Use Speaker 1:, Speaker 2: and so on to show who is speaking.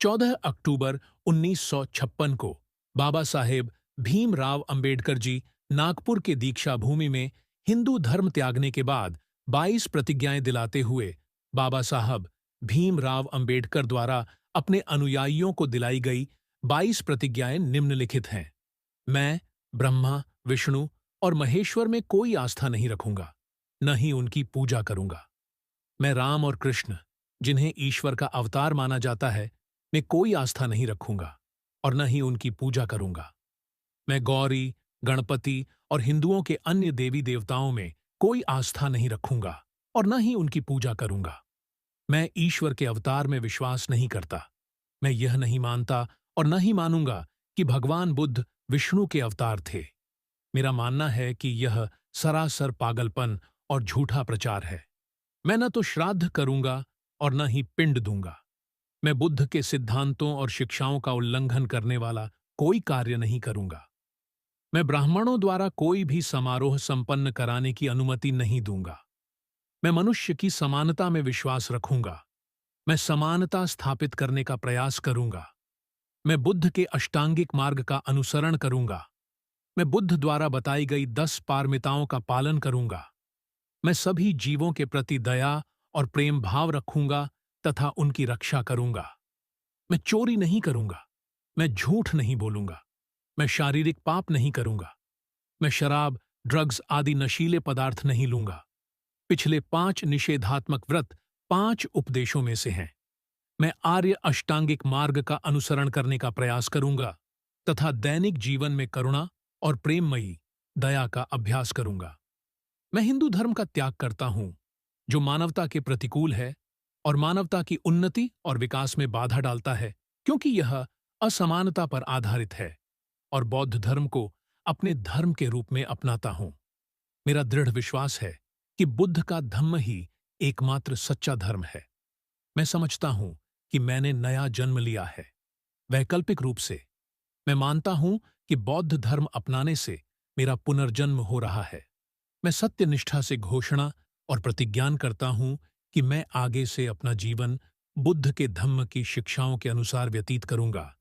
Speaker 1: 14 अक्टूबर 1956 को बाबा साहेब भीमराव अंबेडकर जी नागपुर के दीक्षा भूमि में हिंदू धर्म त्यागने के बाद 22 प्रतिज्ञाएं दिलाते हुए बाबा साहब भीमराव अंबेडकर द्वारा अपने अनुयायियों को दिलाई गई 22 प्रतिज्ञाएं निम्नलिखित हैं। मैं ब्रह्मा, विष्णु और महेश्वर में कोई आस्था नहीं रखूंगा, न ही उनकी पूजा करूंगा। मैं राम और कृष्ण, जिन्हें ईश्वर का अवतार माना जाता है, में कोई आस्था नहीं रखूंगा और न ही उनकी पूजा करूंगा। मैं गौरी, गणपति और हिंदुओं के अन्य देवी देवताओं में कोई आस्था नहीं रखूंगा और न ही उनकी पूजा करूंगा। मैं ईश्वर के अवतार में विश्वास नहीं करता। मैं यह नहीं मानता और न ही मानूंगा कि भगवान बुद्ध विष्णु के अवतार थे। मेरा मानना है कि यह सरासर पागलपन और झूठा प्रचार है। मैं न तो श्राद्ध करूंगा और न ही पिंड दूंगा। मैं बुद्ध के सिद्धांतों और शिक्षाओं का उल्लंघन करने वाला कोई कार्य नहीं करूंगा। मैं ब्राह्मणों द्वारा कोई भी समारोह संपन्न कराने की अनुमति नहीं दूंगा। मैं मनुष्य की समानता में विश्वास रखूंगा। मैं समानता स्थापित करने का प्रयास करूंगा। मैं बुद्ध के अष्टांगिक मार्ग का अनुसरण करूंगा। मैं बुद्ध द्वारा बताई गई 10 पारमिताओं का पालन करूंगा। मैं सभी जीवों के प्रति दया और प्रेम भाव रखूंगा तथा उनकी रक्षा करूंगा। मैं चोरी नहीं करूंगा। मैं झूठ नहीं बोलूंगा। मैं शारीरिक पाप नहीं करूंगा। मैं शराब, ड्रग्स आदि नशीले पदार्थ नहीं लूंगा। पिछले 5 निषेधात्मक व्रत 5 उपदेशों में से हैं। मैं आर्य अष्टांगिक मार्ग का अनुसरण करने का प्रयास करूंगा तथा दैनिक जीवन में करुणा और प्रेममयी दया का अभ्यास करूंगा। मैं हिंदू धर्म का त्याग करता हूं, जो मानवता के प्रतिकूल है और मानवता की उन्नति और विकास में बाधा डालता है, क्योंकि यह असमानता पर आधारित है, और बौद्ध धर्म को अपने धर्म के रूप में अपनाता हूं। मेरा दृढ़ विश्वास है कि बुद्ध का धम्म ही एकमात्र सच्चा धर्म है। मैं समझता हूं कि मैंने नया जन्म लिया है, वैकल्पिक रूप से। मैं मानता हूं कि बौद्ध धर्म अपनाने से मेरा पुनर्जन्म हो रहा है। मैं सत्यनिष्ठा से घोषणा और प्रतिज्ञान करता हूं कि मैं आगे से अपना जीवन बुद्ध के धम्म की शिक्षाओं के अनुसार व्यतीत करूंगा।